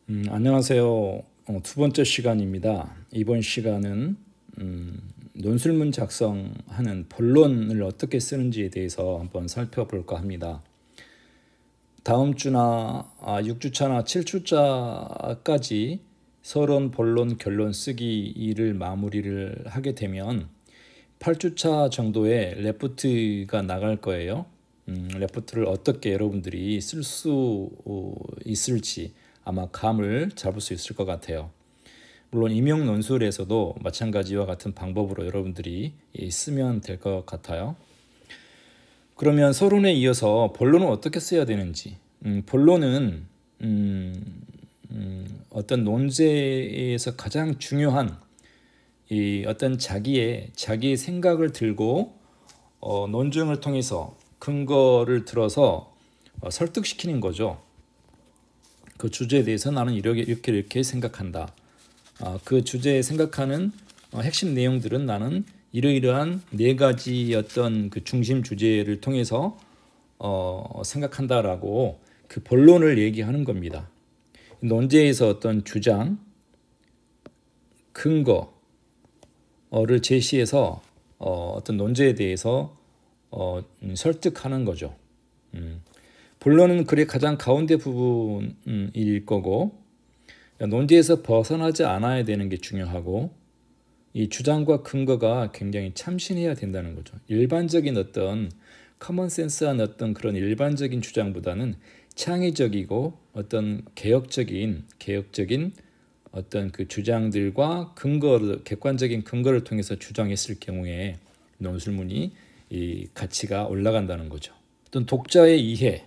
안녕하세요. 두 번째 시간입니다. 이번 시간은 논술문 작성하는 본론을 어떻게 쓰는지에 대해서 한번 살펴볼까 합니다. 다음 주나 6주차나 7주차까지 서론, 본론, 결론 쓰기를 마무리를 하게 되면 8주차 정도의 레포트가 나갈 거예요. 레포트를 어떻게 여러분들이 쓸 수 있을지 아마 감을 잡을 수 있을 것 같아요. 물론 임용 논술에서도 마찬가지와 같은 방법으로 여러분들이 쓰면 될 것 같아요. 그러면 서론에 이어서 본론은 어떻게 써야 되는지. 본론은 어떤 논제에서 가장 중요한 어떤 자기의 생각을 들고 논증을 통해서 근거를 들어서 설득시키는 거죠. 그 주제에 대해서 나는 이렇게 생각한다. 그 주제에 생각하는 핵심 내용들은 나는 이러이러한 네 가지 어떤 그 중심 주제를 통해서 생각한다라고 그 본론을 얘기하는 겁니다. 논제에서 어떤 주장, 근거를 제시해서 어떤 논제에 대해서 설득하는 거죠. 본론은 글의 가장 가운데 부분일 거고 논제에서 벗어나지 않아야 되는 게 중요하고 이 주장과 근거가 굉장히 참신해야 된다는 거죠. 일반적인 어떤 커먼센스한 어떤 그런 일반적인 주장보다는 창의적이고 어떤 개혁적인 어떤 그 주장들과 객관적인 근거를 통해서 주장했을 경우에 논술문이 이 가치가 올라간다는 거죠. 어떤 독자의 이해를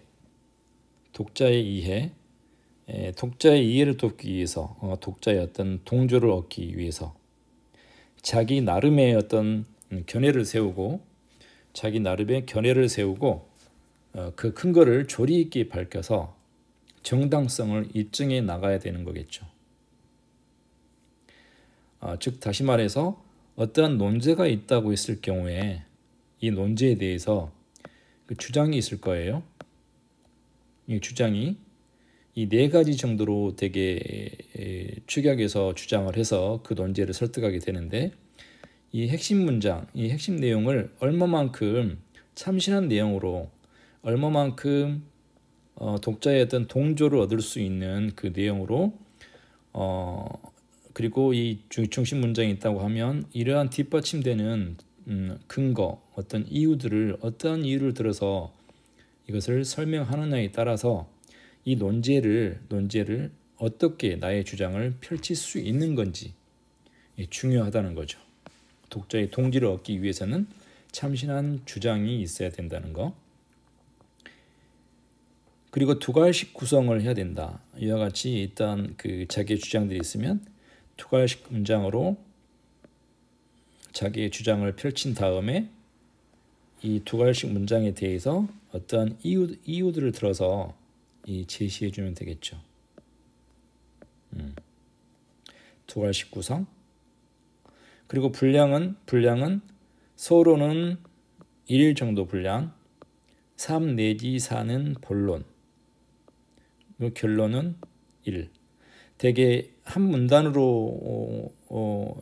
돕기 위해서 독자의 어떤 동조를 얻기 위해서 자기 나름의 어떤 견해를 세우고 그 근거를 조리 있게 밝혀서 정당성을 입증해 나가야 되는 거겠죠. 즉 다시 말해서 어떠한 논제가 있다고 했을 경우에 이 논제에 대해서 그 주장이 있을 거예요. 이 주장이 이 네 가지 정도로 되게 축약해서 주장을 해서 그 논제를 설득하게 되는데 이 핵심 문장, 이 핵심 내용을 얼마만큼 참신한 내용으로 얼마만큼 독자의 어떤 동조를 얻을 수 있는 그 내용으로 그리고 이 중심 문장이 있다고 하면 이러한 뒷받침되는 근거, 어떤 이유를 들어서 이것을 설명하느냐에 따라서 이 논제를 어떻게 나의 주장을 펼칠 수 있는 건지 중요하다는 거죠. 독자의 동지를 얻기 위해서는 참신한 주장이 있어야 된다는 거. 그리고 두 갈씩 구성을 해야 된다. 이와 같이 일단 그 자기의 주장들이 있으면 두 갈씩 문장으로 자기의 주장을 펼친 다음에 이 두 갈씩 문장에 대해서 어떠한 이유들을 들어서 제시해 주면 되겠죠. 두 갈씩 구성. 그리고 분량은 서론은 1 정도 분량, 3 내지 4는 본론, 그리고 결론은 1. 대개 한 문단으로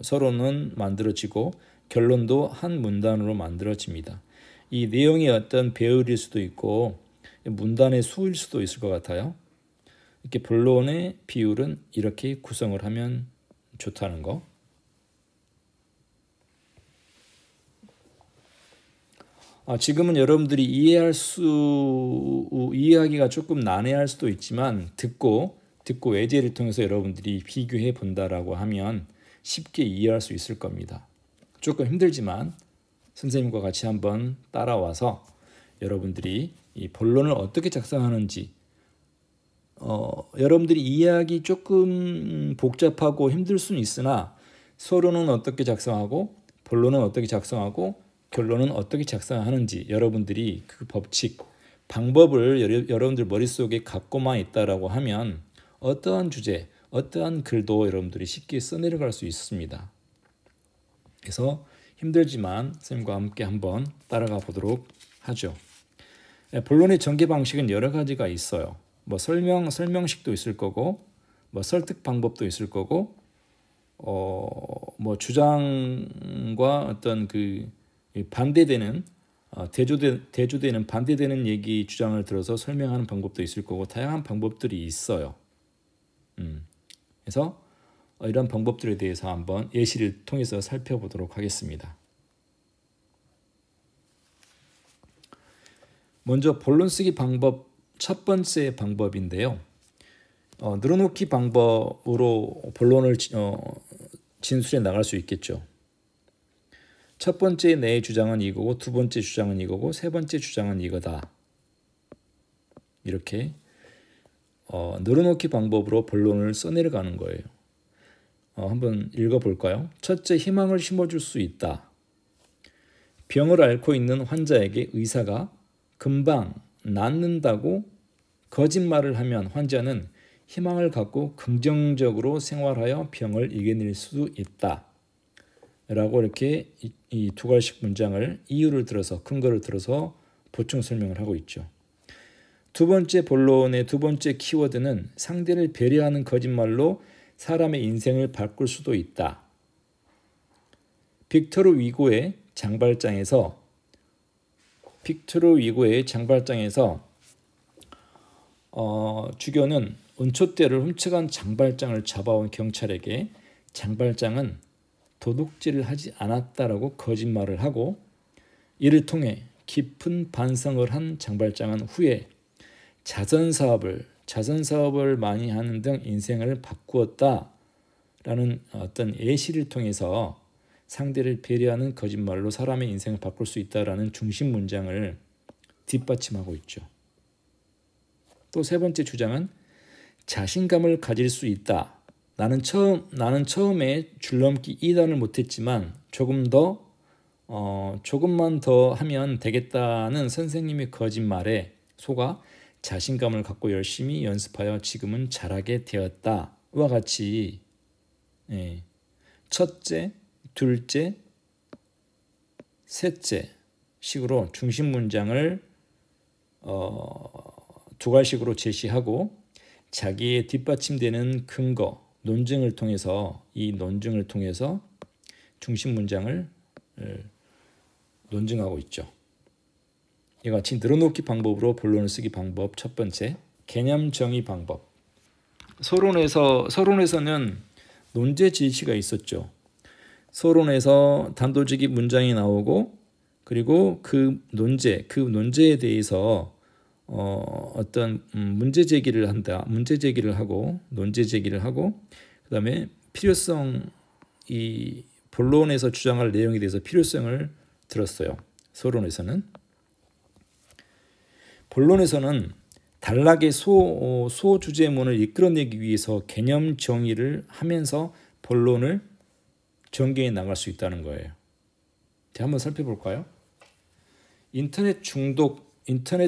서론은 만들어지고 결론도 한 문단으로 만들어집니다. 이 내용이 어떤 배열일 수도 있고 문단의 수일 수도 있을 것 같아요. 이렇게 본론의 비율은 이렇게 구성을 하면 좋다는 거. 지금은 여러분들이 이해하기가 조금 난해할 수도 있지만 듣고 예제를 통해서 여러분들이 비교해 본다라고 하면 쉽게 이해할 수 있을 겁니다. 조금 힘들지만 선생님과 같이 한번 따라와서 여러분들이 이 본론을 어떻게 작성하는지 여러분들이 이해하기 조금 복잡하고 힘들 수는 있으나 서론은 어떻게 작성하고 본론은 어떻게 작성하고 결론은 어떻게 작성하는지 여러분들이 그 법칙, 방법을 여러분들 머릿속에 갖고만 있다라고 하면 어떠한 주제, 어떠한 글도 여러분들이 쉽게 써내려갈 수 있습니다. 그래서 힘들지만 선생님과 함께 한번 따라가 보도록 하죠. 본론의 전개 방식은 여러 가지가 있어요. 설명식도 있을 거고 뭐 설득 방법도 있을 거고, 뭐 주장과 어떤 그 반대되는 대조되는 반대되는 얘기 주장을 들어서 설명하는 방법도 있을 거고 다양한 방법들이 있어요. 그래서 이런 방법들에 대해서 한번 예시를 통해서 살펴보도록 하겠습니다. 먼저 본론 쓰기 방법 첫 번째 방법인데요. 늘어놓기 방법으로 본론을 진술해 나갈 수 있겠죠. 첫 번째 내 주장은 이거고 두 번째 주장은 이거고 세 번째 주장은 이거다. 이렇게 늘어놓기 방법으로 본론을 써내려가는 거예요. 한번 읽어볼까요? 첫째, 희망을 심어줄 수 있다. 병을 앓고 있는 환자에게 의사가 금방 낫는다고 거짓말을 하면 환자는 희망을 갖고 긍정적으로 생활하여 병을 이겨낼 수 있다. 라고 이렇게 이 두 가지씩 문장을 이유를 들어서 근거를 들어서 보충 설명을 하고 있죠. 두 번째 본론의 두 번째 키워드는 상대를 배려하는 거짓말로 사람의 인생을 바꿀 수도 있다. 빅토르 위고의 장발장에서 주교는 은촛대를 훔쳐간 장발장을 잡아온 경찰에게 장발장은 도둑질을 하지 않았다라고 거짓말을 하고 이를 통해 깊은 반성을 한 장발장은 후에 자선사업을 많이 하는 등 인생을 바꾸었다라는 어떤 예시를 통해서 상대를 배려하는 거짓말로 사람의 인생을 바꿀 수 있다라는 중심 문장을 뒷받침하고 있죠. 또 세 번째 주장은 자신감을 가질 수 있다. 나는 처음에 줄넘기 2단을 못했지만 조금만 더 하면 되겠다는 선생님의 거짓말에 속아 자신감을 갖고 열심히 연습하여 지금은 잘하게 되었다와 같이 첫째, 둘째, 셋째 식으로 중심 문장을 두 가지식으로 제시하고 자기의 뒷받침되는 근거, 논증을 통해서 중심 문장을 논증하고 있죠. 이와 같이 늘어놓기 방법으로 본론을 쓰기 방법 첫 번째, 개념 정의 방법. 서론에서는 논제 지시가 있었죠. 서론에서 단도직입 문장이 나오고 그리고 그 논제에 대해서 어떤 문제 제기를 하고 그다음에 필요성 이 본론에서 주장할 내용에 대해서 필요성을 들었어요. 본론에서는 단락의 소주제문을 이끌어내기 위해서 개념 정의를 하면서 본론을 전개해 나갈 수 있다는 거예요. 자, 한번 살펴볼까요? 인터넷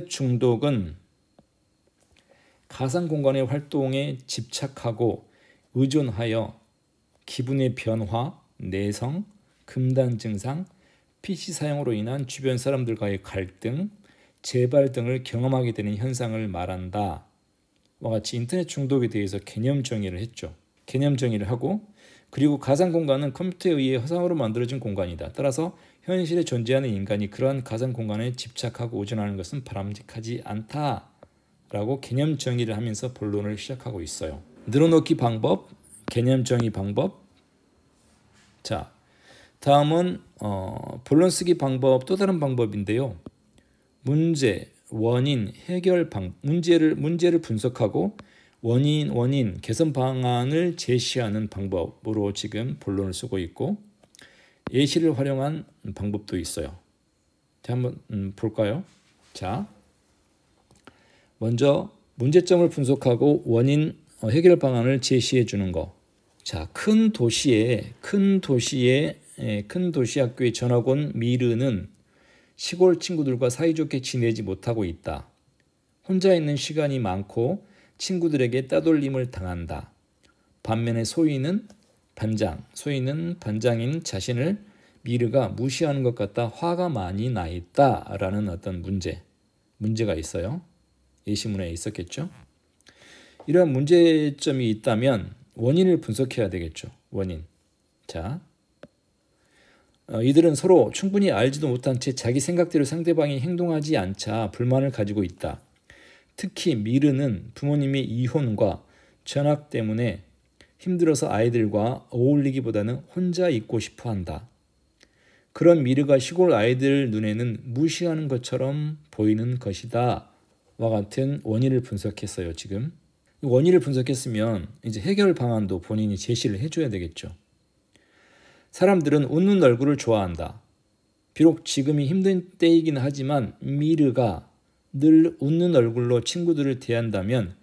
중독은 가상 공간의 활동에 집착하고 의존하여 기분의 변화, 내성, 금단 증상, PC 사용으로 인한 주변 사람들과의 갈등, 재발 등을 경험하게 되는 현상을 말한다. 와 같이 인터넷 중독에 대해서 개념 정의를 했죠. 개념 정의를 하고 그리고 가상 공간은 컴퓨터에 의해 허상으로 만들어진 공간이다. 따라서 현실에 존재하는 인간이 그러한 가상 공간에 집착하고 의존하는 것은 바람직하지 않다라고 개념 정의를 하면서 본론을 시작하고 있어요. 늘어놓기 방법, 개념 정의 방법. 자, 다음은 본론 쓰기 방법 또 다른 방법인데요. 문제, 원인, 해결 문제를 분석하고 원인, 개선 방안을 제시하는 방법으로 지금 본론을 쓰고 있고 예시를 활용한 방법도 있어요. 자, 한번 볼까요? 자, 먼저 문제점을 분석하고 원인, 해결 방안을 제시해 주는 거. 자, 큰 도시 학교에 전학 온 미르는 시골 친구들과 사이좋게 지내지 못하고 있다. 혼자 있는 시간이 많고 친구들에게 따돌림을 당한다. 반면에 소희는 반장인 자신을 미르가 무시하는 것 같다 화가 많이 나 있다라는 어떤 문제가 있어요. 예시문에 있었겠죠. 이러한 문제점이 있다면 원인을 분석해야 되겠죠. 원인. 자, 이들은 서로 충분히 알지도 못한 채 자기 생각대로 상대방이 행동하지 않자 불만을 가지고 있다. 특히 미르는 부모님의 이혼과 전학 때문에 힘들어서 아이들과 어울리기보다는 혼자 있고 싶어 한다. 그런 미르가 시골 아이들 눈에는 무시하는 것처럼 보이는 것이다. 와 같은 원인을 분석했어요, 지금. 원인을 분석했으면 이제 해결 방안도 본인이 제시를 해줘야 되겠죠. 사람들은 웃는 얼굴을 좋아한다. 비록 지금이 힘든 때이긴 하지만 미르가 늘 웃는 얼굴로 친구들을 대한다면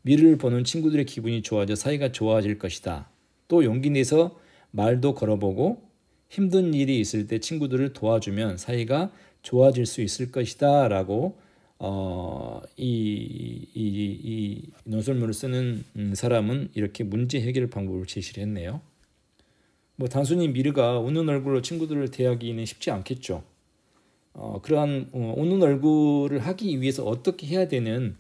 미르를 보는 친구들의 기분이 좋아져 사이가 좋아질 것이다. 또 용기 내서 말도 걸어보고 힘든 일이 있을 때 친구들을 도와주면 사이가 좋아질 수 있을 것이다. 라고 이 논설문을 쓰는 사람은 이렇게 문제 해결 방법을 제시를 했네요. 뭐 단순히 미르가 웃는 얼굴로 친구들을 대하기는 쉽지 않겠죠. 그러한 웃는 얼굴을 하기 위해서 어떻게 해야 되는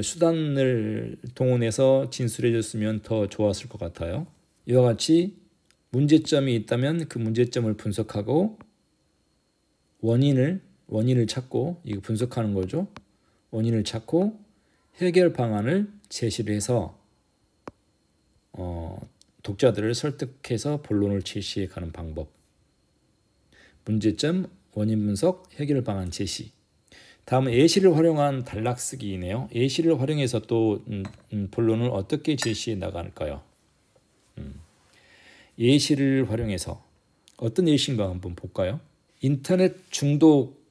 수단을 동원해서 진술해 줬으면 더 좋았을 것 같아요. 이와 같이 문제점이 있다면 그 문제점을 분석하고 원인을 찾고 이거 분석하는 거죠. 원인을 찾고 해결 방안을 제시를 해서 독자들을 설득해서 본론을 제시해 가는 방법. 문제점, 원인 분석, 해결 방안 제시. 다음은 예시를 활용한 단락쓰기이네요. 예시를 활용해서 또 본론을 어떻게 제시해 나갈까요? 예시를 활용해서 어떤 예시인가 한번 볼까요? 인터넷 중독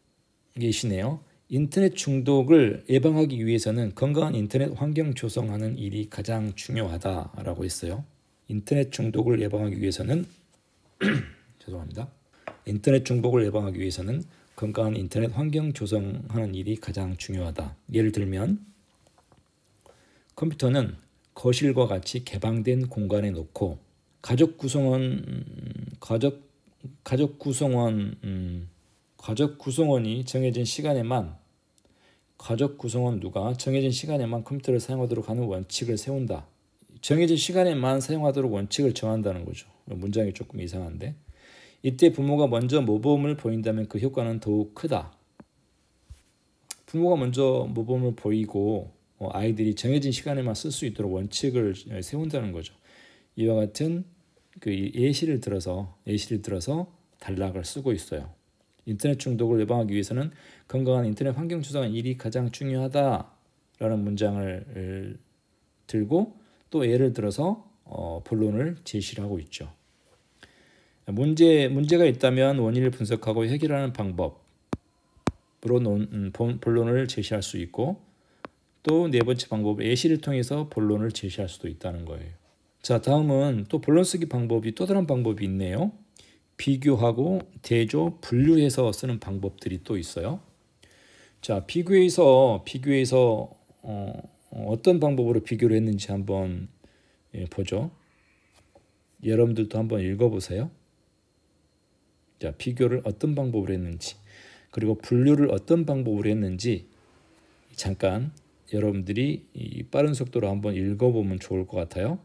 예시네요. 인터넷 중독을 예방하기 위해서는 건강한 인터넷 환경 조성하는 일이 가장 중요하다라고 했어요. 인터넷 중독을 예방하기 위해서는 죄송합니다. 인터넷 중독을 예방하기 위해서는 건강한 인터넷 환경 조성하는 일이 가장 중요하다. 예를 들면 컴퓨터는 거실과 같이 개방된 공간에 놓고 가족 구성원이 정해진 시간에만 가족 구성원 누가 정해진 시간에만 컴퓨터를 사용하도록 하는 원칙을 세운다. 정해진 시간에만 사용하도록 원칙을 정한다는 거죠. 문장이 조금 이상한데 이때 부모가 먼저 모범을 보인다면 그 효과는 더욱 크다. 부모가 먼저 모범을 보이고 아이들이 정해진 시간에만 쓸 수 있도록 원칙을 세운다는 거죠. 이와 같은 그 예시를 들어서 단락을 쓰고 있어요. 인터넷 중독을 예방하기 위해서는 건강한 인터넷 환경 조성하는 일이 가장 중요하다라는 문장을 들고 또 예를 들어서 본론을 제시를 하고 있죠. 문제가 있다면 원인을 분석하고 해결하는 방법으로 본론을 제시할 수 있고 또 네 번째 방법 예시를 통해서 본론을 제시할 수도 있다는 거예요. 자, 다음은 또 본론 쓰기 방법이 또 다른 방법이 있네요. 비교하고 대조, 분류해서 쓰는 방법들이 또 있어요. 자, 비교해서 어떤 방법으로 비교를 했는지 한번 보죠. 여러분들도 한번 읽어보세요. 자, 비교를 어떤 방법으로 했는지 그리고 분류를 어떤 방법으로 했는지 잠깐 여러분들이 빠른 속도로 한번 읽어보면 좋을 것 같아요.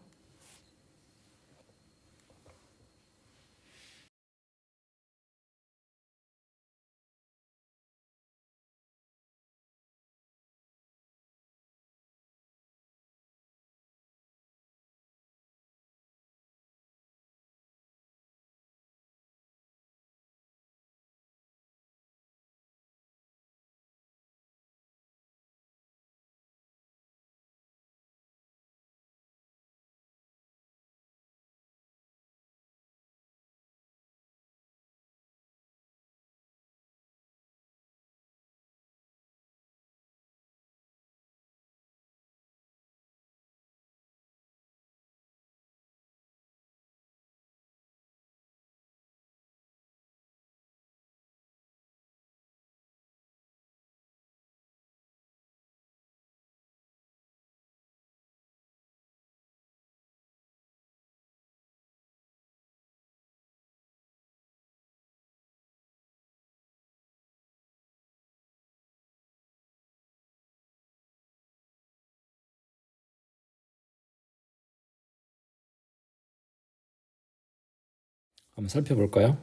한번 살펴볼까요?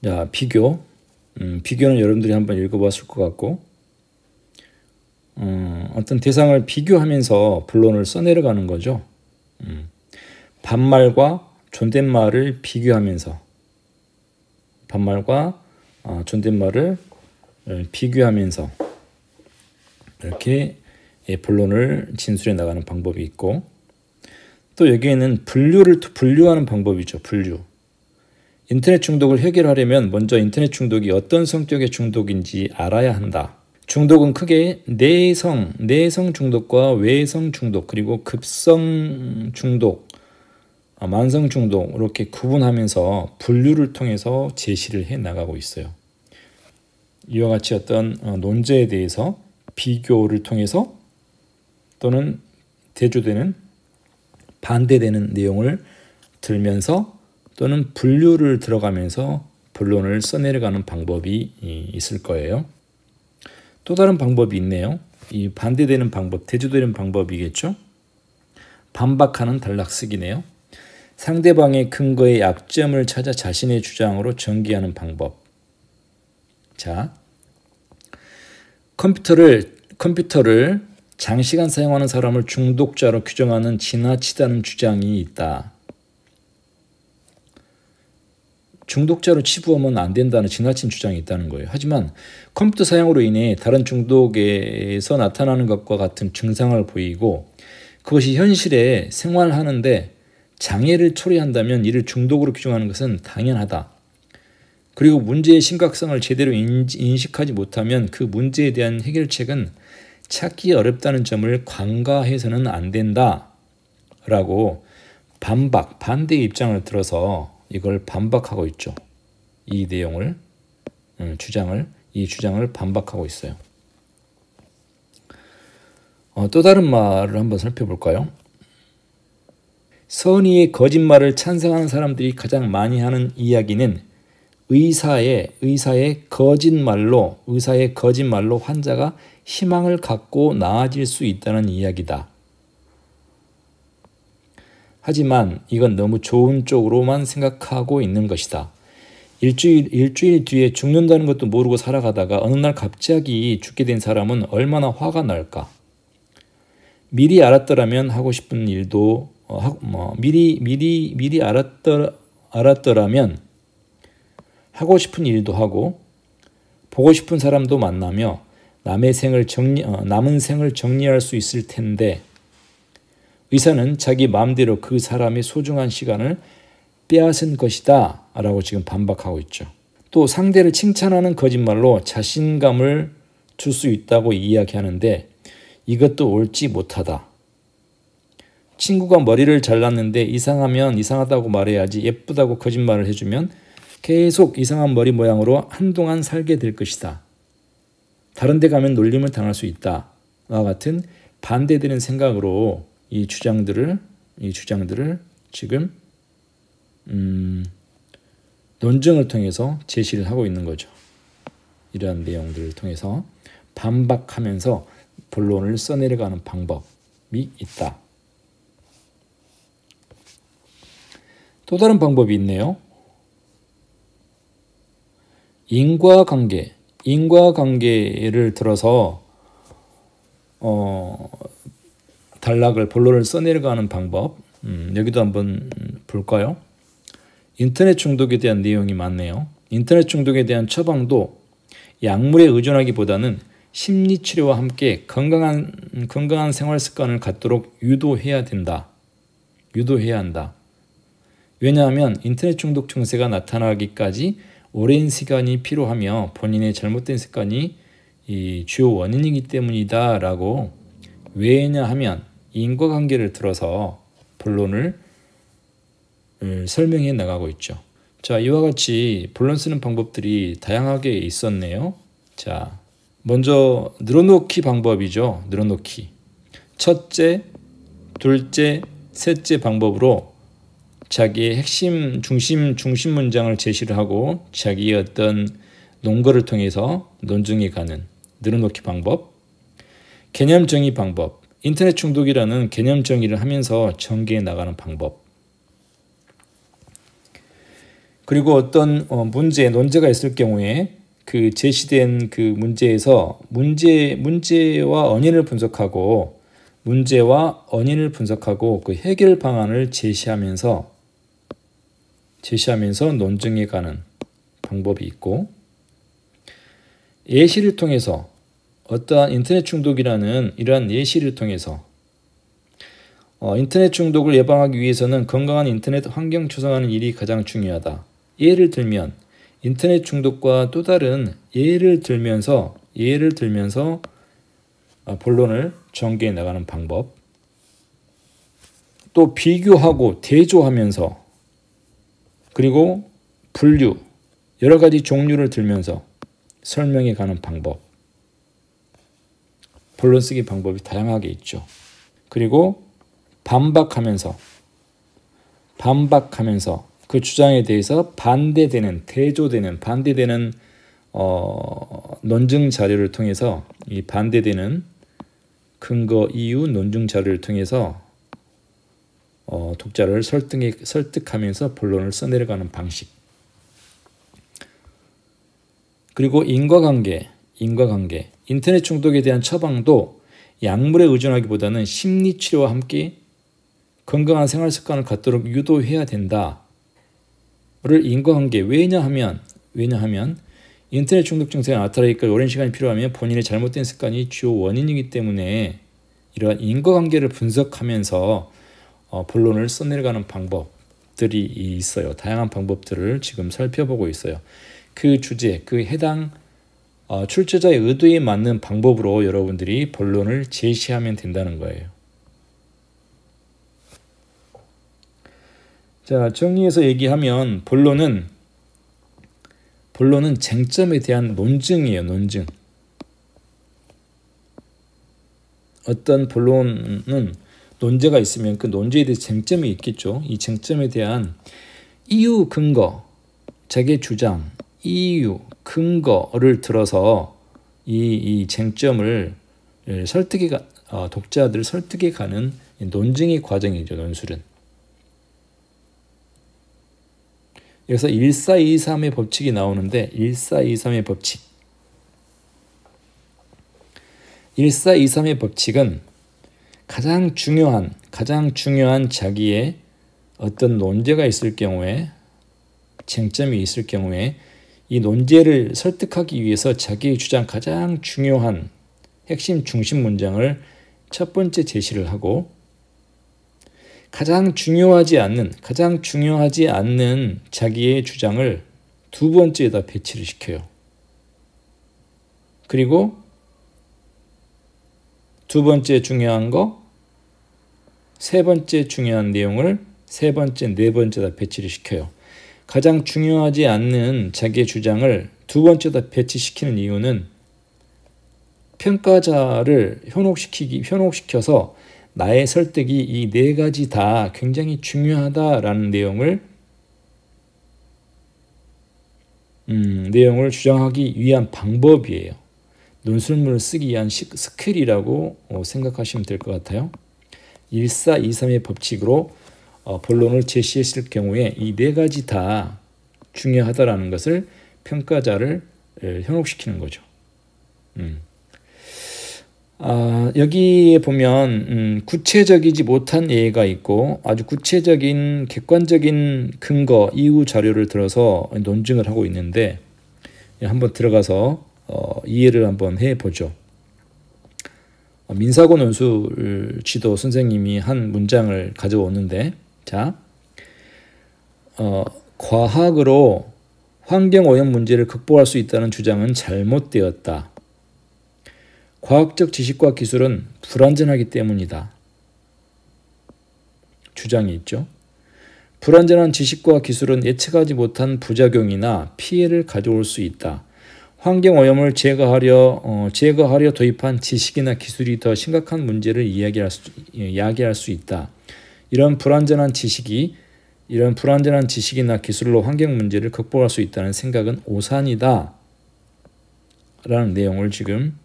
자, 비교. 비교는 여러분들이 한번 읽어봤을 것 같고, 어떤 대상을 비교하면서 본론을 써내려가는 거죠. 반말과 존댓말을 비교하면서, 반말과 존댓말을 비교하면서 이렇게 본론을 진술해 나가는 방법이 있고, 또 여기에는 분류하는 방법이죠. 분류. 인터넷 중독을 해결하려면 먼저 인터넷 중독이 어떤 성격의 중독인지 알아야 한다. 중독은 크게 내성 중독과 외성 중독, 그리고 급성 중독, 만성 중독 이렇게 구분하면서 분류를 통해서 제시를 해 나가고 있어요. 이와 같이 어떤 논제에 대해서 비교를 통해서 또는 대조되는 반대되는 내용을 들면서 또는 분류를 들어가면서 본론을 써내려가는 방법이 있을 거예요. 또 다른 방법이 있네요. 이 반대되는 방법, 대조되는 방법이겠죠. 반박하는 단락쓰기네요. 상대방의 근거의 약점을 찾아 자신의 주장으로 전개하는 방법. 자, 컴퓨터를 장시간 사용하는 사람을 중독자로 규정하는 지나치다는 주장이 있다. 중독자로 치부하면 안 된다는 지나친 주장이 있다는 거예요. 하지만 컴퓨터 사용으로 인해 다른 중독에서 나타나는 것과 같은 증상을 보이고 그것이 현실에 생활하는데 장애를 초래한다면 이를 중독으로 규정하는 것은 당연하다. 그리고 문제의 심각성을 제대로 인식하지 못하면 그 문제에 대한 해결책은 찾기 어렵다는 점을 간과해서는 안 된다. 라고 반대 입장을 들어서 이걸 반박하고 있죠. 이 내용을, 이 주장을 반박하고 있어요. 또 다른 말을 한번 살펴볼까요? 선의의 거짓말을 찬성하는 사람들이 가장 많이 하는 이야기는 의사의 거짓말로 환자가 희망을 갖고 나아질 수 있다는 이야기다. 하지만 이건 너무 좋은 쪽으로만 생각하고 있는 것이다. 일주일 뒤에 죽는다는 것도 모르고 살아가다가 어느 날 갑자기 죽게 된 사람은 얼마나 화가 날까? 미리 알았더라면 하고 싶은 일도 미리 알았더라면 하고 싶은 일도 하고 보고 싶은 사람도 만나며 남은 생을 정리할 수 있을 텐데 의사는 자기 마음대로 그 사람의 소중한 시간을 빼앗은 것이다 라고 지금 반박하고 있죠. 또 상대를 칭찬하는 거짓말로 자신감을 줄 수 있다고 이야기하는데 이것도 옳지 못하다. 친구가 머리를 잘랐는데 이상하면 이상하다고 말해야지 예쁘다고 거짓말을 해주면 계속 이상한 머리 모양으로 한동안 살게 될 것이다. 다른 데 가면 놀림을 당할 수 있다. 와 같은 반대되는 생각으로 이 주장들을 지금 논증을 통해서 제시를 하고 있는 거죠. 이러한 내용들을 통해서 반박하면서 본론을 써내려가는 방법이 있다. 또 다른 방법이 있네요. 인과관계를 들어서 본론을 써내려가는 방법. 여기도 한번 볼까요? 인터넷 중독에 대한 내용이 많네요. 인터넷 중독에 대한 처방도 약물에 의존하기보다는 심리치료와 함께 건강한 생활 습관을 갖도록 유도해야 한다. 왜냐하면 인터넷 중독 증세가 나타나기까지 오랜 시간이 필요하며 본인의 잘못된 습관이 이 주요 원인이기 때문이다 라고 왜냐하면 인과관계를 들어서 본론을 설명해 나가고 있죠. 자, 이와 같이 본론 쓰는 방법들이 다양하게 있었네요. 자, 먼저 늘어놓기 방법이죠. 늘어놓기. 첫째, 둘째, 셋째 방법으로 자기의 핵심 중심 문장을 제시를 하고 자기의 어떤 논거를 통해서 논증해 가는 늘어놓기 방법. 개념 정의 방법. 인터넷 중독이라는 개념 정의를 하면서 전개해 나가는 방법. 그리고 어떤 논제가 있을 경우에 그 제시된 그 문제에서 문제와 원인을 분석하고 그 해결 방안을 제시하면서 논증에 가는 방법이 있고, 예시를 통해서 어떠한 인터넷 중독이라는 이러한 예시를 통해서 인터넷 중독을 예방하기 위해서는 건강한 인터넷 환경 조성하는 일이 가장 중요하다. 예를 들면 인터넷 중독과 또 다른 예를 들면서 본론을 전개해 나가는 방법, 또 비교하고 대조하면서, 그리고 분류, 여러 가지 종류를 들면서 설명해 가는 방법, 본론 쓰기 방법이 다양하게 있죠. 그리고 반박하면서 그 주장에 대해서 반대되는 논증 자료를 통해서, 이 반대되는 근거, 이유, 논증 자료를 통해서 독자를 설득하면서 본론을 써내려가는 방식. 그리고 인과관계. 인터넷 중독에 대한 처방도 약물에 의존하기보다는 심리치료와 함께 건강한 생활 습관을 갖도록 유도해야 된다를 인과관계. 왜냐하면 인터넷 중독 증세가 나타나기까지 오랜 시간이 필요하면 본인의 잘못된 습관이 주요 원인이기 때문에 이러한 인과관계를 분석하면서 본론을 써내려가는 방법들이 있어요. 다양한 방법들을 지금 살펴보고 있어요. 그 주제, 그 해당 출제자의 의도에 맞는 방법으로 여러분들이 본론을 제시하면 된다는 거예요. 자, 정리해서 얘기하면 본론은 쟁점에 대한 논증이에요. 논증. 어떤 본론은 논제가 있으면 그 논제에 대해 쟁점이 있겠죠. 이 쟁점에 대한 이유, 근거, 자기의 주장, 이유, 근거를 들어서 이 쟁점을 독자들을 설득해 가는 논증의 과정이죠. 논술은. 여기서 1423의 법칙이 나오는데, 1423의 법칙. 1423의 법칙은 가장 중요한 자기의 어떤 논제가 있을 경우에, 쟁점이 있을 경우에 이 논제를 설득하기 위해서 자기의 주장 가장 중요한 핵심 중심 문장을 첫 번째 제시를 하고, 가장 중요하지 않는 자기의 주장을 두 번째에다 배치를 시켜요. 그리고 두 번째 중요한 거, 세 번째 중요한 내용을 세 번째, 네 번째에다 배치를 시켜요. 가장 중요하지 않는 자기의 주장을 두 번째에다 배치시키는 이유는 평가자를 현혹시켜서 나의 설득이 이 네 가지 다 굉장히 중요하다라는 내용을 주장하기 위한 방법이에요. 논술문을 쓰기 위한 스킬이라고 생각하시면 될 것 같아요. 1423의 법칙으로 본론을 제시했을 경우에 이 네 가지 다 중요하다라는 것을 평가자를 현혹시키는 거죠. 여기에 보면 구체적이지 못한 예가 있고 아주 구체적인 객관적인 근거, 이유 자료를 들어서 논증을 하고 있는데, 한번 들어가서 이해를 한번 해보죠. 민사고 논술 지도 선생님이 한 문장을 가져오는데, 자, 과학으로 환경오염 문제를 극복할 수 있다는 주장은 잘못되었다. 과학적 지식과 기술은 불완전하기 때문이다. 주장이 있죠. 불완전한 지식과 기술은 예측하지 못한 부작용이나 피해를 가져올 수 있다. 환경오염을 제거하려 도입한 지식이나 기술이 더 심각한 문제를 야기할 수 있다. 이런 불완전한 지식이나 기술로 환경 문제를 극복할 수 있다는 생각은 오산이다. 라는 내용을 지금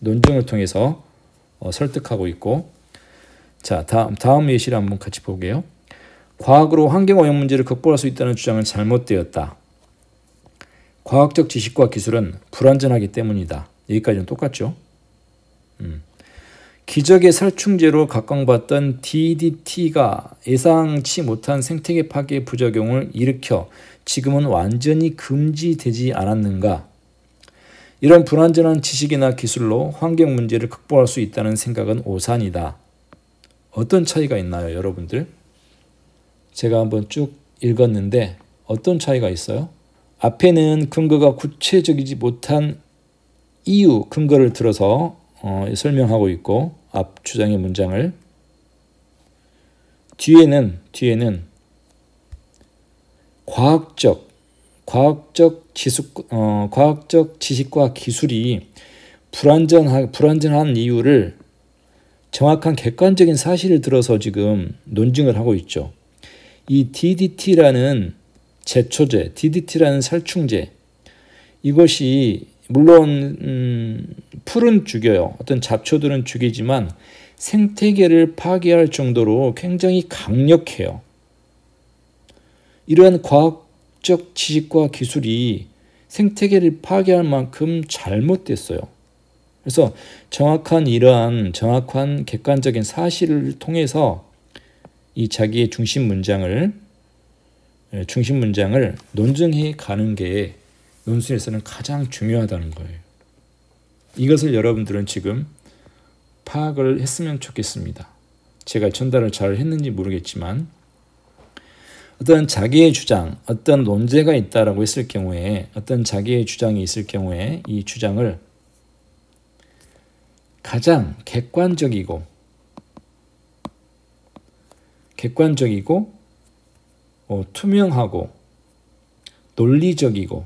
논증을 통해서 설득하고 있고, 자, 다음 예시를 한번 같이 볼게요. 과학으로 환경오염 문제를 극복할 수 있다는 주장은 잘못되었다. 과학적 지식과 기술은 불완전하기 때문이다. 여기까지는 똑같죠. 기적의 살충제로 각광받던 DDT가 예상치 못한 생태계 파괴 부작용을 일으켜 지금은 완전히 금지되지 않았는가? 이런 불완전한 지식이나 기술로 환경 문제를 극복할 수 있다는 생각은 오산이다. 어떤 차이가 있나요, 여러분들? 제가 한번 쭉 읽었는데 어떤 차이가 있어요? 앞에는 근거가 구체적이지 못한 이유, 근거를 들어서 설명하고 있고 앞 주장의 문장을 뒤에는 과학적 지식과 기술이 불완전한 이유를 정확한 객관적인 사실을 들어서 지금 논증을 하고 있죠. 이 DDT라는 제초제, DDT라는 살충제, 이것이 물론 풀은 죽여요. 어떤 잡초들은 죽이지만 생태계를 파괴할 정도로 굉장히 강력해요. 이러한 과학적 지식과 기술이 생태계를 파괴할 만큼 잘못됐어요. 그래서 정확한 객관적인 사실을 통해서 이 자기의 중심 문장을 논증해 가는 게 논술에서는 가장 중요하다는 거예요. 이것을 여러분들은 지금 파악을 했으면 좋겠습니다. 제가 전달을 잘 했는지 모르겠지만 어떤 자기의 주장, 어떤 논제가 있다라고 했을 경우에 어떤 자기의 주장이 있을 경우에 이 주장을 가장 객관적이고 투명하고 논리적이고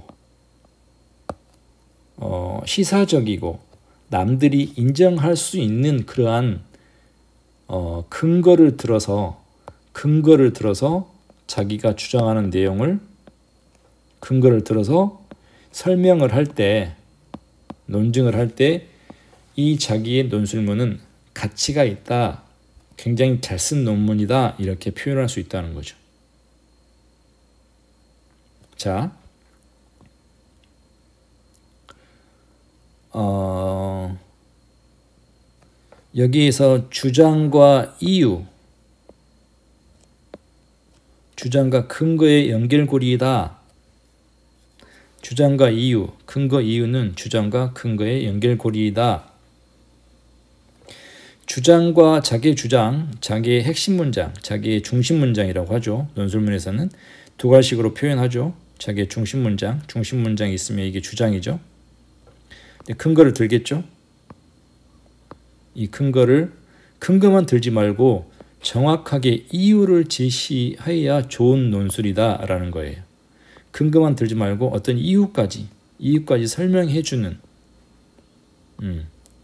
시사적이고 남들이 인정할 수 있는 그러한 근거를 들어서 자기가 주장하는 내용을 근거를 들어서 설명을 할 때, 논증을 할 때 이 자기의 논술문은 가치가 있다, 굉장히 잘 쓴 논문이다 이렇게 표현할 수 있다는 거죠. 자, 여기에서 주장과 근거의 연결고리이다. 주장과 이유, 근거 이유는 주장과 근거의 연결고리이다. 주장과 자기의 주장, 자기의 핵심 문장, 자기의 중심 문장이라고 하죠. 논술문에서는 두 가지식으로 표현하죠. 자기의 중심 문장이 있으면 이게 주장이죠. 근거를 들겠죠. 이 근거만 들지 말고 정확하게 이유를 제시해야 좋은 논술이다라는 거예요. 근거만 들지 말고 어떤 이유까지 설명해주는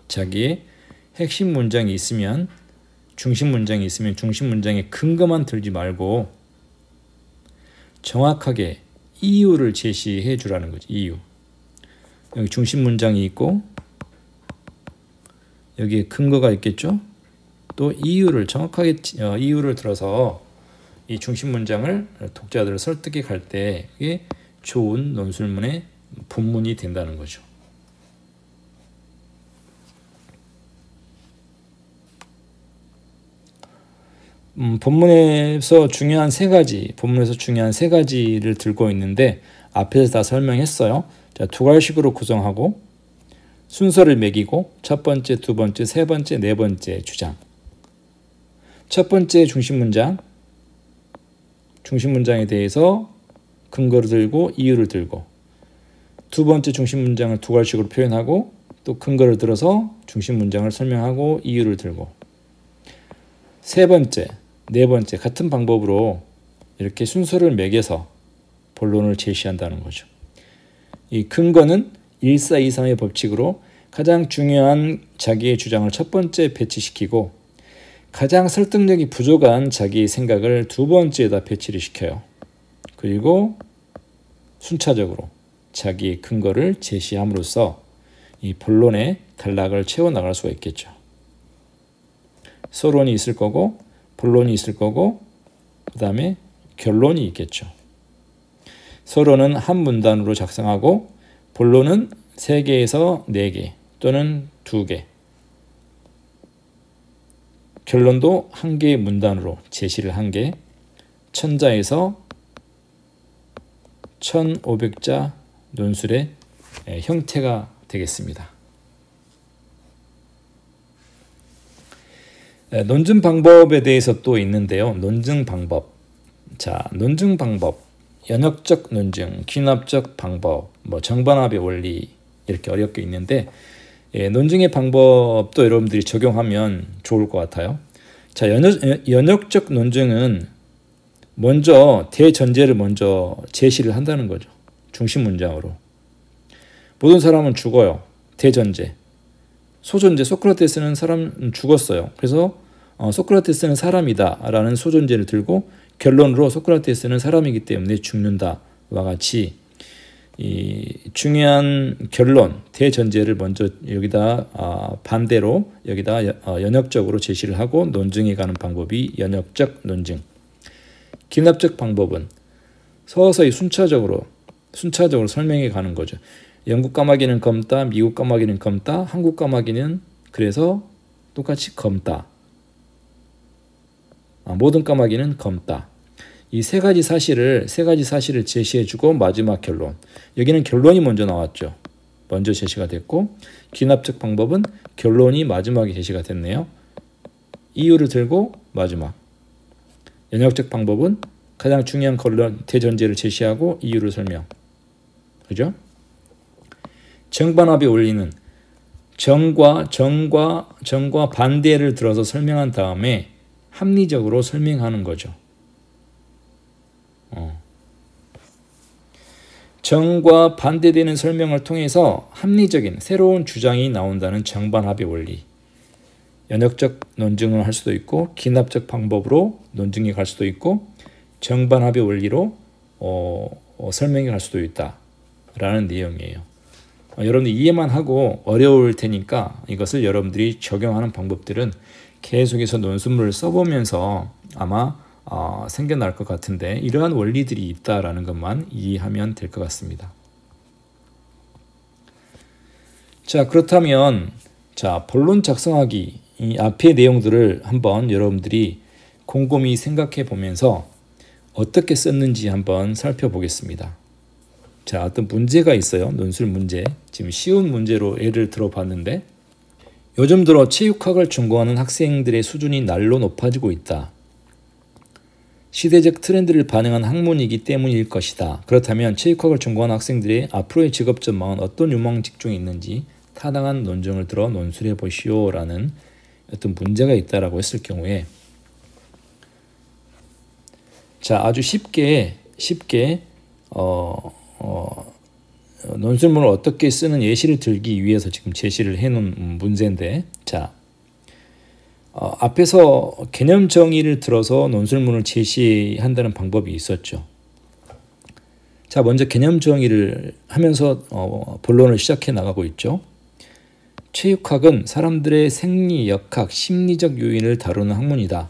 자기의 핵심 문장이 있으면 중심 문장이 있으면 중심 문장의 근거만 들지 말고 정확하게 이유를 제시해 주라는 거지. 이유. 여기 중심 문장이 있고 여기에 근거가 있겠죠. 또 이유를 정확하게 이유를 들어서 이 중심 문장을 독자들을 설득해 갈 때 이게 좋은 논술문의 본문이 된다는 거죠. 본문에서 중요한 세 가지를 들고 있는데 앞에서 다 설명했어요. 자, 두 가지식으로 구성하고 순서를 매기고 첫 번째, 두 번째, 세 번째, 네 번째 주장. 첫 번째 중심 문장에 대해서 근거를 들고 이유를 들고 두 번째 중심 문장을 두 가지식으로 표현하고 또 근거를 들어서 중심 문장을 설명하고 이유를 들고 세 번째, 네 번째 같은 방법으로 이렇게 순서를 매겨서 본론을 제시한다는 거죠. 이 근거는 1423의 법칙으로 가장 중요한 자기의 주장을 첫 번째 배치시키고 가장 설득력이 부족한 자기의 생각을 두 번째에다 배치를 시켜요. 그리고 순차적으로 자기의 근거를 제시함으로써 이 본론의 단락을 채워나갈 수가 있겠죠. 서론이 있을 거고 본론이 있을 거고 그 다음에 결론이 있겠죠. 서론은 한 문단으로 작성하고 본론은 3개에서 4개 또는 2개, 결론도 1개의 문단으로 제시를 한 개, 1000자에서 1500자 논술의 형태가 되겠습니다. 논증 방법에 대해서 또 있는데요. 논증 방법. 자, 논증 방법. 연역적 논증, 귀납적 방법, 정반합의 원리 이렇게 어렵게 있는데 논증의 방법도 여러분들이 적용하면 좋을 것 같아요. 자, 연역적 논증은 먼저 대전제를 먼저 제시를 한다는 거죠. 중심 문장으로. 모든 사람은 죽어요. 대전제. 소존제, 소크라테스는 사람 죽었어요. 그래서 소크라테스는 사람이다 라는 소존제를 들고 결론으로 소크라테스는 사람이기 때문에 죽는다와 같이 이 중요한 결론, 대전제를 먼저 여기다 반대로 여기다 연역적으로 제시를 하고 논증해 가는 방법이 연역적 논증. 귀납적 방법은 서서히 순차적으로 설명해 가는 거죠. 영국 까마귀는 검다, 미국 까마귀는 검다, 한국 까마귀는 그래서 똑같이 검다. 모든 까마귀는 검다. 이 3가지 사실을 제시해주고 마지막 결론. 여기는 결론이 먼저 나왔죠. 먼저 제시가 됐고 귀납적 방법은 결론이 마지막에 제시가 됐네요. 이유를 들고 마지막. 연역적 방법은 가장 중요한 결론, 대전제를 제시하고 이유를 설명. 그죠? 정반합의 원리는 정과 반대를 들어서 설명한 다음에 합리적으로 설명하는 거죠. 정과 반대되는 설명을 통해서 합리적인 새로운 주장이 나온다는 정반합의 원리. 연역적 논증을 할 수도 있고 귀납적 방법으로 논증이 갈 수도 있고 정반합의 원리로 설명이 갈 수도 있다라는 내용이에요. 여러분들 이해만 하고 어려울 테니까 이것을 여러분들이 적용하는 방법들은 계속해서 논술문을 써보면서 아마 생겨날 것 같은데 이러한 원리들이 있다라는 것만 이해하면 될 것 같습니다. 자, 그렇다면 본론 작성하기 이 앞의 내용들을 한번 여러분들이 곰곰이 생각해 보면서 어떻게 썼는지 한번 살펴보겠습니다. 자, 어떤 문제가 있어요. 논술 문제. 지금 쉬운 문제로 예를 들어봤는데 요즘 들어 체육학을 전공하는 학생들의 수준이 날로 높아지고 있다. 시대적 트렌드를 반영한 학문이기 때문일 것이다. 그렇다면 체육학을 전공하는 학생들의 앞으로의 직업 전망은 어떤 유망 직종이 있는지 타당한 논증을 들어 논술해 보시오 라는 어떤 문제가 있다라고 했을 경우에 아주 쉽게 논술문을 어떻게 쓰는 예시를 들기 위해서 지금 제시를 해놓은 문제인데 앞에서 개념 정의를 들어서 논술문을 제시한다는 방법이 있었죠. 먼저 개념 정의를 하면서 본론을 시작해 나가고 있죠. 체육학은 사람들의 생리, 역학, 심리적 요인을 다루는 학문이다.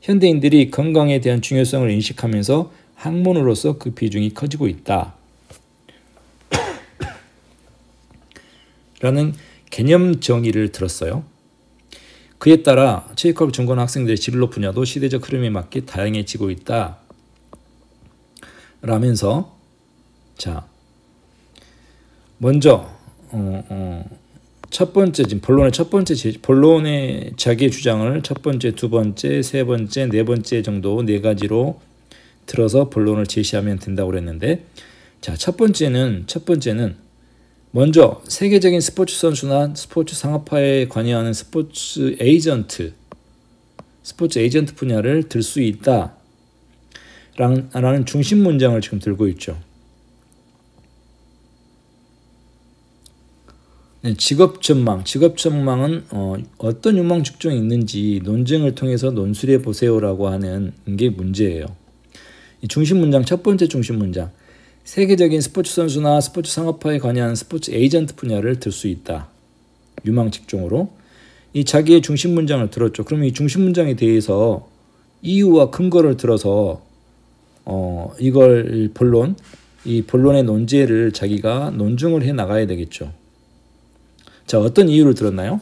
현대인들이 건강에 대한 중요성을 인식하면서 학문으로서 그 비중이 커지고 있다. 라는 개념 정의를 들었어요. 그에 따라 체육학을 전공하는 학생들의 진로 분야도 시대적 흐름에 맞게 다양해지고 있다. 라면서 먼저 첫 번째 지금 본론의 자기의 주장을 첫 번째, 두 번째, 세 번째, 네 번째 정도 4가지로 들어서 본론을 제시하면 된다고 그랬는데 첫 번째는 먼저 세계적인 스포츠 선수나 스포츠 상업화에 관여하는 스포츠 에이전트 분야를 들 수 있다 라는 중심 문장을 지금 들고 있죠. 직업 전망은 어떤 유망 직종이 있는지 논증을 통해서 논술해 보세요라고 하는 게 문제예요. 이 중심 문장, 첫 번째 중심 문장. 세계적인 스포츠 선수나 스포츠 상업화에 관여하는 스포츠 에이전트 분야를 들 수 있다. 유망 직종으로. 이 자기의 중심 문장을 들었죠. 그럼 이 중심 문장에 대해서 이유와 근거를 들어서 이걸 이 본론의 논제를 자기가 논증을 해 나가야 되겠죠. 자, 어떤 이유를 들었나요?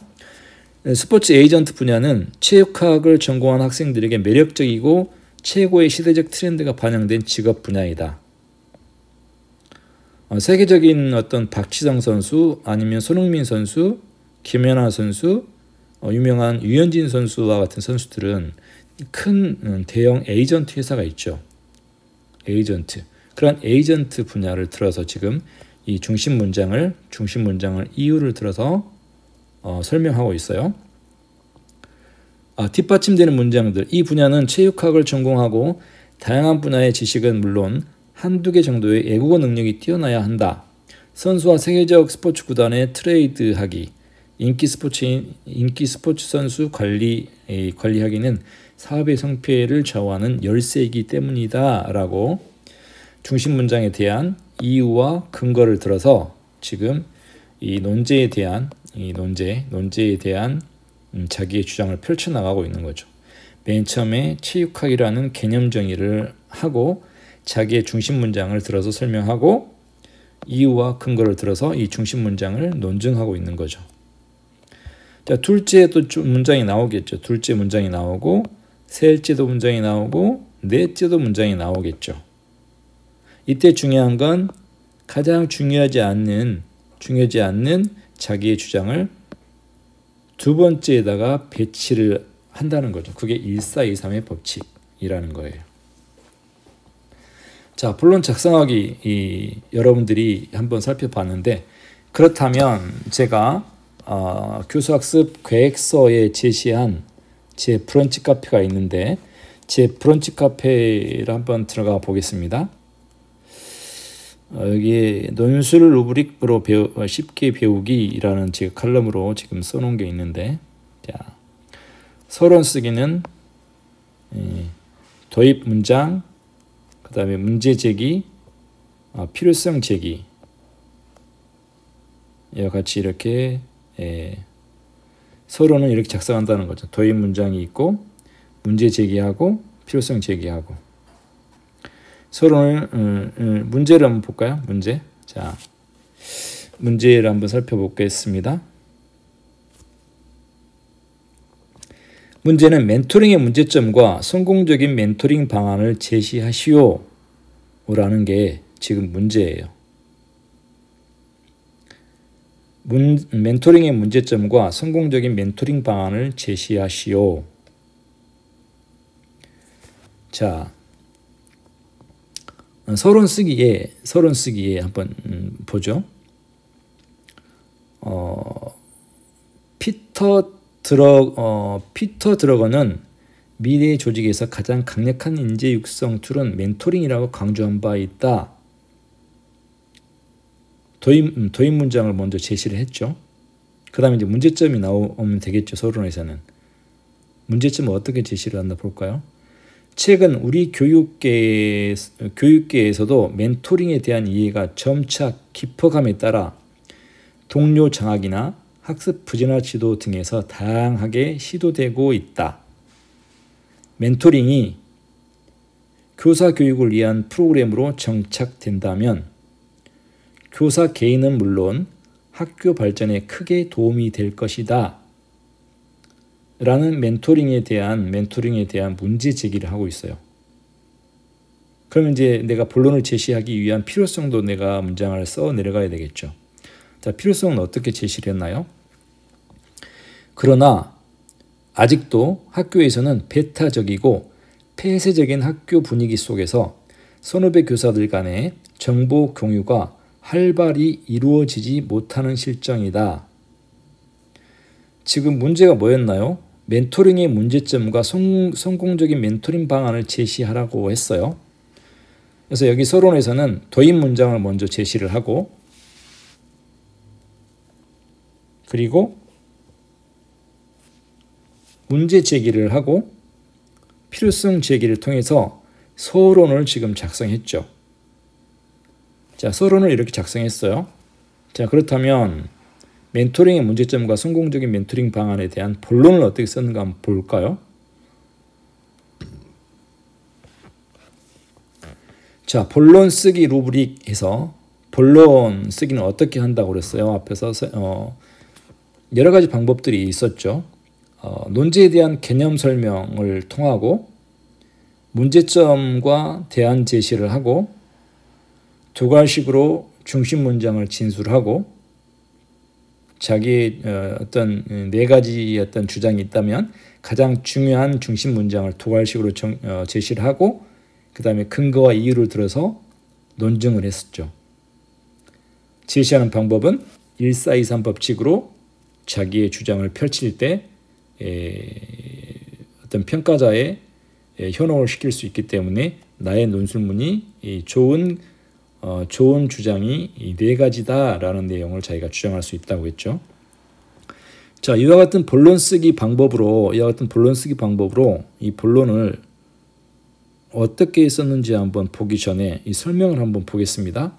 스포츠 에이전트 분야는 체육학을 전공한 학생들에게 매력적이고 최고의 시대적 트렌드가 반영된 직업 분야이다. 세계적인 어떤 박지성 선수, 아니면 손흥민 선수, 김연아 선수, 유명한 유현진 선수와 같은 선수들은 큰 대형 에이전트 회사가 있죠. 에이전트. 그런 에이전트 분야를 들어서 지금 이 중심 문장을 이유를 들어서 설명하고 있어요. 뒷받침되는 문장들. 이 분야는 체육학을 전공하고 다양한 분야의 지식은 물론 한두 개 정도의 외국어 능력이 뛰어나야 한다. 선수와 세계적 스포츠 구단에 트레이드하기, 인기 스포츠 선수 관리하기는 사업의 성패를 좌우하는 열쇠이기 때문이다. 라고 중심 문장에 대한 이유와 근거를 들어서 지금 이 논제에 대한 자기의 주장을 펼쳐나가고 있는 거죠. 맨 처음에 체육학이라는 개념 정의를 하고 자기의 중심 문장을 들어서 설명하고 이유와 근거를 들어서 이 중심 문장을 논증하고 있는 거죠. 자, 둘째도 문장이 나오겠죠. 둘째 문장이 나오고 셋째도 문장이 나오고 넷째도 문장이 나오겠죠. 이때 중요한 건 가장 중요하지 않는 자기의 주장을 두 번째에다가 배치를 한다는 거죠. 그게 1423의 법칙이라는 거예요. 자, 본론 작성하기 여러분들이 한번 살펴봤는데, 그렇다면 제가 교수학습 계획서에 제시한 제 브런치 카페가 있는데 제 브런치 카페를 한번 들어가 보겠습니다. 여기에 논술 루브릭으로 쉽게 배우기라는 제 칼럼으로 지금 써놓은 게 있는데, 자, 서론 쓰기는 도입 문장, 그 다음에 문제 제기, 필요성 제기, 이와 같이 이렇게 서론은 이렇게 작성한다는 거죠. 도입 문장이 있고 문제 제기하고 필요성 제기하고. 서론을 문제를 한번 볼까요? 문제. 자, 문제를 한번 살펴보겠습니다. 문제는 멘토링의 문제점과 성공적인 멘토링 방안을 제시하시오 라는 게 지금 문제예요. 멘토링의 문제점과 성공적인 멘토링 방안을 제시하시오. 자, 서론 쓰기에 한번 보죠. 피터 드러거는 미래의 조직에서 가장 강력한 인재 육성 툴은 멘토링이라고 강조한 바 있다. 도입 문장을 먼저 제시를 했죠. 그 다음에 이제 문제점이 나오면 되겠죠. 서론에서는. 문제점을 어떻게 제시를 한다 볼까요? 최근 우리 교육계에서도 멘토링에 대한 이해가 점차 깊어감에 따라 동료 장학이나 학습 부진화 지도 등에서 다양하게 시도되고 있다. 멘토링이 교사 교육을 위한 프로그램으로 정착된다면 교사 개인은 물론 학교 발전에 크게 도움이 될 것이다. 라는 멘토링에 대한 문제 제기를 하고 있어요. 그러면 이제 내가 본론을 제시하기 위한 필요성도 내가 문장을 써 내려가야 되겠죠. 자, 필요성은 어떻게 제시를 했나요? 그러나 아직도 학교에서는 배타적이고 폐쇄적인 학교 분위기 속에서 선후배 교사들 간의 정보 공유가 활발히 이루어지지 못하는 실정이다. 지금 문제가 뭐였나요? 멘토링의 문제점과 성공적인 멘토링 방안을 제시하라고 했어요. 그래서 여기 서론에서는 도입 문장을 먼저 제시를 하고, 그리고 문제 제기를 하고 필요성 제기를 통해서 서론을 지금 작성했죠. 자, 서론을 이렇게 작성했어요. 자, 그렇다면 멘토링의 문제점과 성공적인 멘토링 방안에 대한 본론을 어떻게 썼는가 한번 볼까요? 자, 본론 쓰기 루브릭에서 본론 쓰기는 어떻게 한다고 그랬어요? 앞에서 여러 가지 방법들이 있었죠. 논제에 대한 개념 설명을 통하고 문제점과 대안 제시를 하고 두괄식으로 중심 문장을 진술하고 자기의 어떤 네 가지 어떤 주장이 있다면 가장 중요한 중심 문장을 두괄식으로 제시를 하고 그 다음에 근거와 이유를 들어서 논증을 했었죠. 제시하는 방법은 1423 법칙으로 자기의 주장을 펼칠 때 어떤 평가자의 현혹을 시킬 수 있기 때문에 나의 논술문이 좋은 주장이 이 네 가지다라는 내용을 자기가 주장할 수 있다고 했죠. 자, 이와 같은 본론 쓰기 방법으로 이 본론을 어떻게 썼는지 한번 보기 전에 이 설명을 한번 보겠습니다.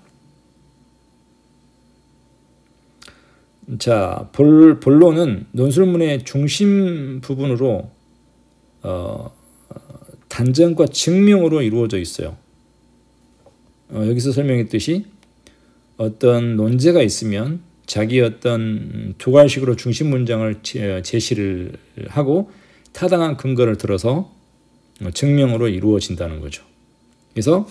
자, 본론은 논술문의 중심 부분으로 단정과 증명으로 이루어져 있어요. 여기서 설명했듯이 어떤 논제가 있으면 자기 어떤 두괄식으로 중심 문장을 제시를 하고 타당한 근거를 들어서 증명으로 이루어진다는 거죠. 그래서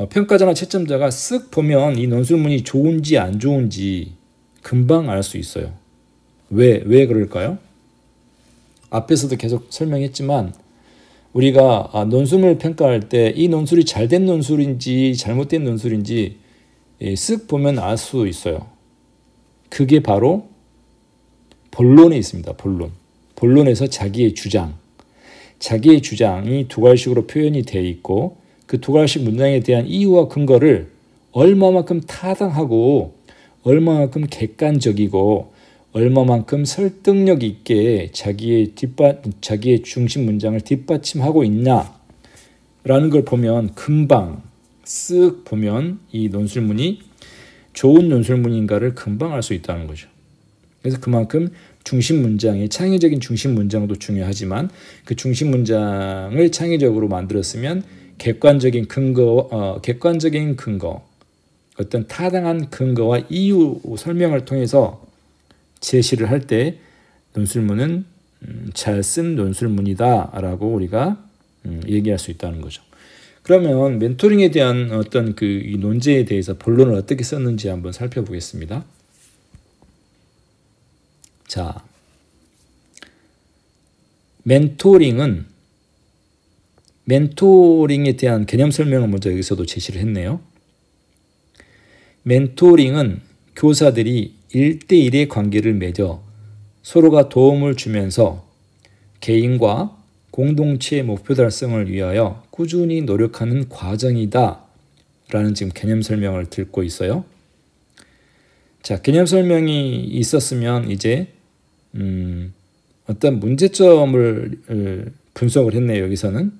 평가자나 채점자가 쓱 보면 이 논술문이 좋은지 안 좋은지 금방 알 수 있어요. 왜 그럴까요? 앞에서도 계속 설명했지만 우리가 논술문을 평가할 때 이 논술이 잘된 논술인지 잘못된 논술인지 쓱 보면 알 수 있어요. 그게 바로 본론에 있습니다. 본론에서 자기의 주장이 두괄식으로 표현이 되어 있고 그 두괄식 문장에 대한 이유와 근거를 얼마만큼 타당하고 얼마만큼 객관적이고 얼마만큼 설득력 있게 자기의 중심 문장을 뒷받침하고 있냐라는 걸 보면 금방 쓱 보면 이 논술문이 좋은 논술문인가를 금방 알 수 있다는 거죠. 그래서 그만큼 중심 문장의 창의적인 중심 문장도 중요하지만 그 중심 문장을 창의적으로 만들었으면 객관적인 근거, 어떤 타당한 근거와 이유 설명을 통해서 제시를 할 때 논술문은 잘 쓴 논술문이다라고 우리가 얘기할 수 있다는 거죠. 그러면 멘토링에 대한 어떤 이 논제에 대해서 본론을 어떻게 썼는지 한번 살펴보겠습니다. 자, 멘토링에 대한 개념 설명을 먼저 여기서도 제시를 했네요. 멘토링은 교사들이 1대1의 관계를 맺어 서로가 도움을 주면서 개인과 공동체의 목표 달성을 위하여 꾸준히 노력하는 과정이다 라는 지금 개념 설명을 듣고 있어요. 자, 개념 설명이 있었으면 이제 어떤 문제점을 분석을 했네요. 여기서는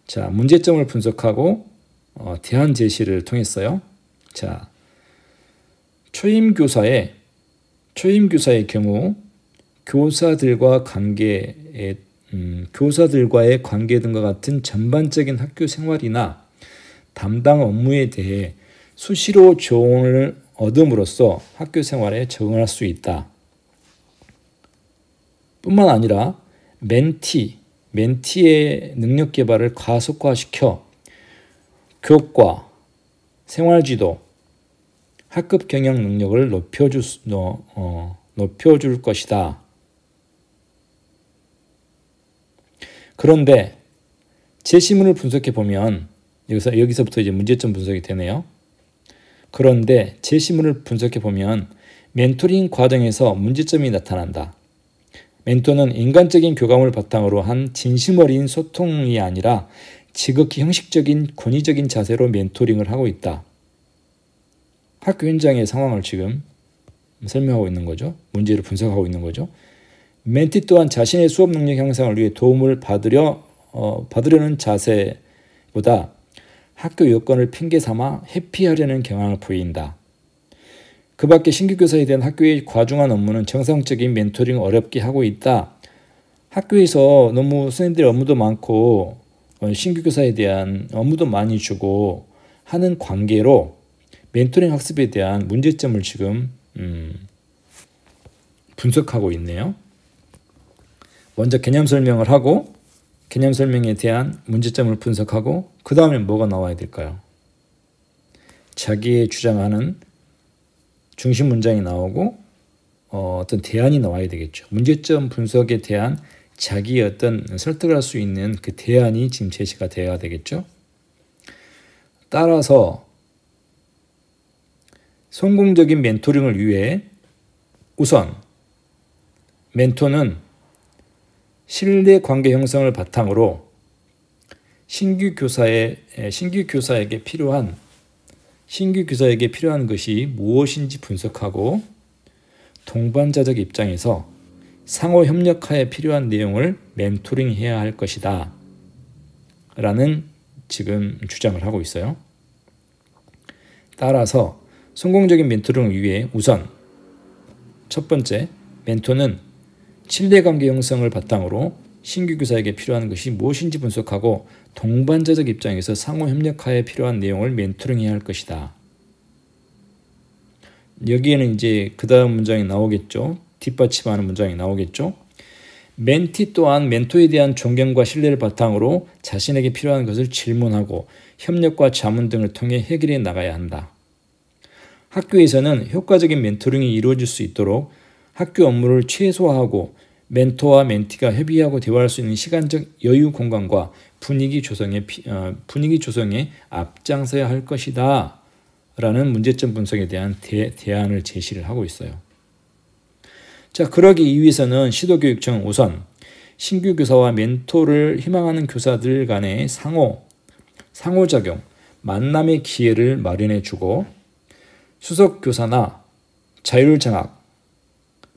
자, 문제점을 분석하고 대안 제시를 통했어요. 자, 초임교사의 경우 교사들과의 관계 등과 같은 전반적인 학교 생활이나 담당 업무에 대해 수시로 조언을 얻음으로써 학교 생활에 적응할 수 있다. 뿐만 아니라 멘티의 능력 개발을 가속화시켜 교과, 생활지도, 학급 경영 능력을 높여줄 것이다. 그런데 제시문을 분석해 보면 여기서부터 이제 문제점 분석이 되네요. 그런데 제시문을 분석해 보면 멘토링 과정에서 문제점이 나타난다. 멘토는 인간적인 교감을 바탕으로 한 진심 어린 소통이 아니라 지극히 형식적인 권위적인 자세로 멘토링을 하고 있다. 학교 현장의 상황을 지금 설명하고 있는 거죠. 문제를 분석하고 있는 거죠. 멘티 또한 자신의 수업 능력 향상을 위해 도움을 받으려는 자세보다 학교 여건을 핑계 삼아 회피하려는 경향을 보인다. 그 밖에 신규 교사에 대한 학교의 과중한 업무는 정상적인 멘토링을 어렵게 하고 있다. 학교에서 너무 선생님들의 업무도 많고 신규 교사에 대한 업무도 많이 주고 하는 관계로 멘토링 학습에 대한 문제점을 지금 분석하고 있네요. 먼저 개념 설명을 하고 개념 설명에 대한 문제점을 분석하고 그 다음에 뭐가 나와야 될까요? 자기의 주장하는 중심 문장이 나오고 어떤 대안이 나와야 되겠죠. 문제점 분석에 대한 자기의 어떤 설득을 할 수 있는 그 대안이 지금 제시가 되어야 되겠죠. 따라서 성공적인 멘토링을 위해 우선 멘토는 신뢰 관계 형성을 바탕으로 신규 교사에게 필요한 것이 무엇인지 분석하고 동반자적 입장에서 상호 협력하에 필요한 내용을 멘토링해야 할 것이다 라는 지금 주장을 하고 있어요. 따라서 성공적인 멘토링을 위해 우선 첫 번째, 멘토는 신뢰관계 형성을 바탕으로 신규 교사에게 필요한 것이 무엇인지 분석하고 동반자적 입장에서 상호 협력하에 필요한 내용을 멘토링해야 할 것이다. 여기에는 이제 그 다음 문장이 나오겠죠. 뒷받침하는 문장이 나오겠죠. 멘티 또한 멘토에 대한 존경과 신뢰를 바탕으로 자신에게 필요한 것을 질문하고 협력과 자문 등을 통해 해결해 나가야 한다. 학교에서는 효과적인 멘토링이 이루어질 수 있도록 학교 업무를 최소화하고 멘토와 멘티가 협의하고 대화할 수 있는 시간적 여유 공간과 분위기 조성에 앞장서야 할 것이다 라는 문제점 분석에 대한 대안을 제시를 하고 있어요. 자, 그러기 위해서는 시도교육청은 우선 신규 교사와 멘토를 희망하는 교사들 간의 상호작용, 만남의 기회를 마련해 주고 수석 교사나 자율장학,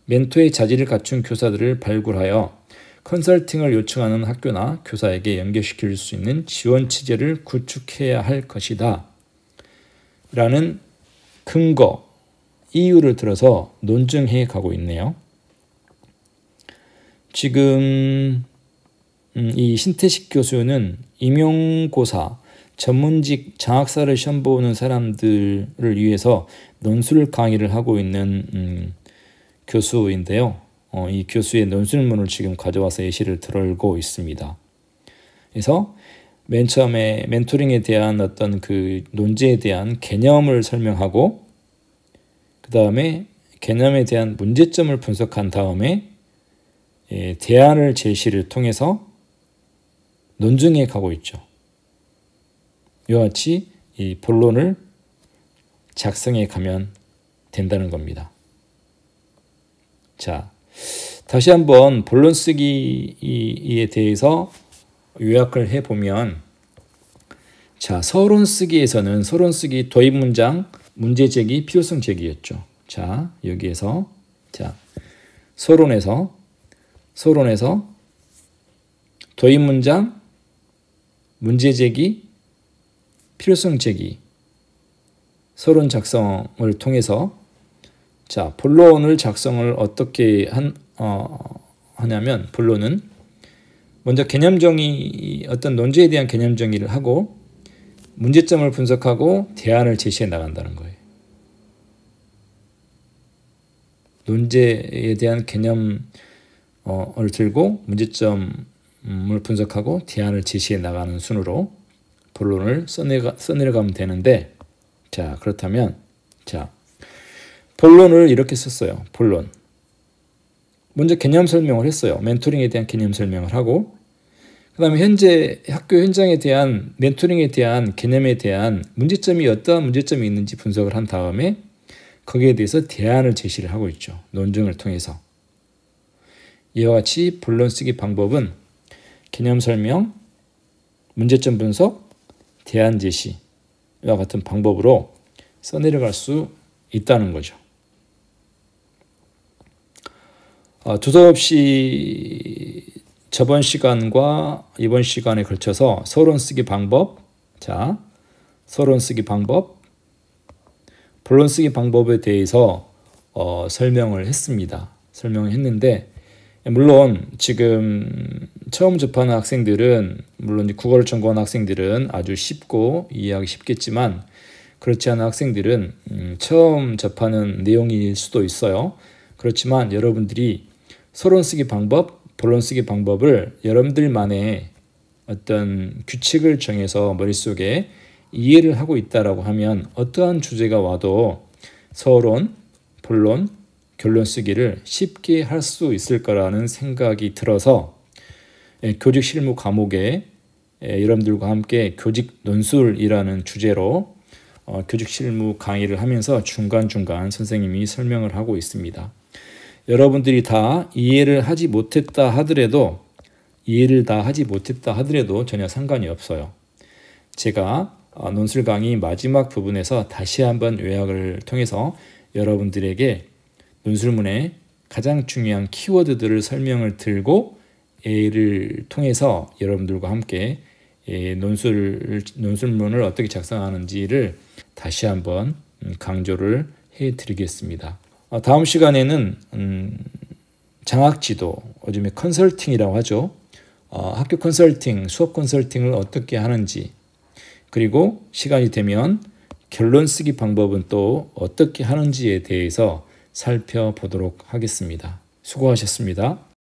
멘토의 자질을 갖춘 교사들을 발굴하여 컨설팅을 요청하는 학교나 교사에게 연결시킬 수 있는 지원 체제를 구축해야 할 것이다 라는 근거, 이유를 들어서 논증해 가고 있네요. 지금 이 신태식 교수는 임용고사, 전문직 장학사를 시험 보는 사람들을 위해서 논술 강의를 하고 있는 교수인데요. 이 교수의 논술문을 지금 가져와서 예시를 들고 있습니다. 그래서 맨 처음에 멘토링에 대한 어떤 그 논제에 대한 개념을 설명하고 그 다음에 개념에 대한 문제점을 분석한 다음에 대안을 제시를 통해서 논증해 가고 있죠. 이와 같이 이 본론을 작성해 가면 된다는 겁니다. 자, 다시 한번 본론 쓰기에 대해서 요약을 해보면, 자, 서론 쓰기에서는 서론 쓰기 도입 문장, 문제 제기, 필요성 제기였죠. 자, 여기에서 자 서론에서 도입 문장, 문제 제기, 필요성 제기, 서론 작성을 통해서 자, 본론을 작성을 어떻게 하냐면, 본론은 먼저 개념 정의, 어떤 논제에 대한 개념 정의를 하고 문제점을 분석하고 대안을 제시해 나간다는 거예요. 논제에 대한 개념을 들고 문제점을 분석하고 대안을 제시해 나가는 순으로 본론을 써내려가면 되는데, 자, 그렇다면 자, 본론을 이렇게 썼어요. 본론. 먼저 개념 설명을 했어요. 멘토링에 대한 개념 설명을 하고, 그 다음에 현재 학교 현장에 대한 멘토링에 대한 개념에 대한 문제점이 어떠한 문제점이 있는지 분석을 한 다음에 거기에 대해서 대안을 제시를 하고 있죠. 논증을 통해서. 이와 같이 본론 쓰기 방법은 개념 설명, 문제점 분석, 대안 제시와 같은 방법으로 써내려갈 수 있다는 거죠. 두서없이 저번 시간과 이번 시간에 걸쳐서 서론 쓰기 방법, 자, 서론 쓰기 방법, 본론 쓰기 방법에 대해서 설명을 했습니다. 설명을 했는데, 물론 지금 처음 접하는 학생들은 물론 이제 국어를 전공하는 학생들은 아주 쉽고 이해하기 쉽겠지만 그렇지 않은 학생들은 처음 접하는 내용일 수도 있어요. 그렇지만 여러분들이 서론 쓰기 방법, 본론 쓰기 방법을 여러분들만의 어떤 규칙을 정해서 머릿속에 이해를 하고 있다라고 하면 어떠한 주제가 와도 서론, 본론, 결론 쓰기를 쉽게 할 수 있을 거라는 생각이 들어서 교직 실무 과목에 여러분들과 함께 교직 논술이라는 주제로 교직 실무 강의를 하면서 중간중간 선생님이 설명을 하고 있습니다. 여러분들이 다 이해를 하지 못했다 하더라도 전혀 상관이 없어요. 제가 논술 강의 마지막 부분에서 다시 한번 요약을 통해서 여러분들에게 논술문의 가장 중요한 키워드들을 설명을 드리고 A를 통해서 여러분들과 함께 논술문을 어떻게 작성하는지를 다시 한번 강조를 해드리겠습니다. 다음 시간에는 장학지도, 요즘에 컨설팅이라고 하죠. 학교 컨설팅, 수업 컨설팅을 어떻게 하는지, 그리고 시간이 되면 결론 쓰기 방법은 또 어떻게 하는지에 대해서 살펴보도록 하겠습니다. 수고하셨습니다.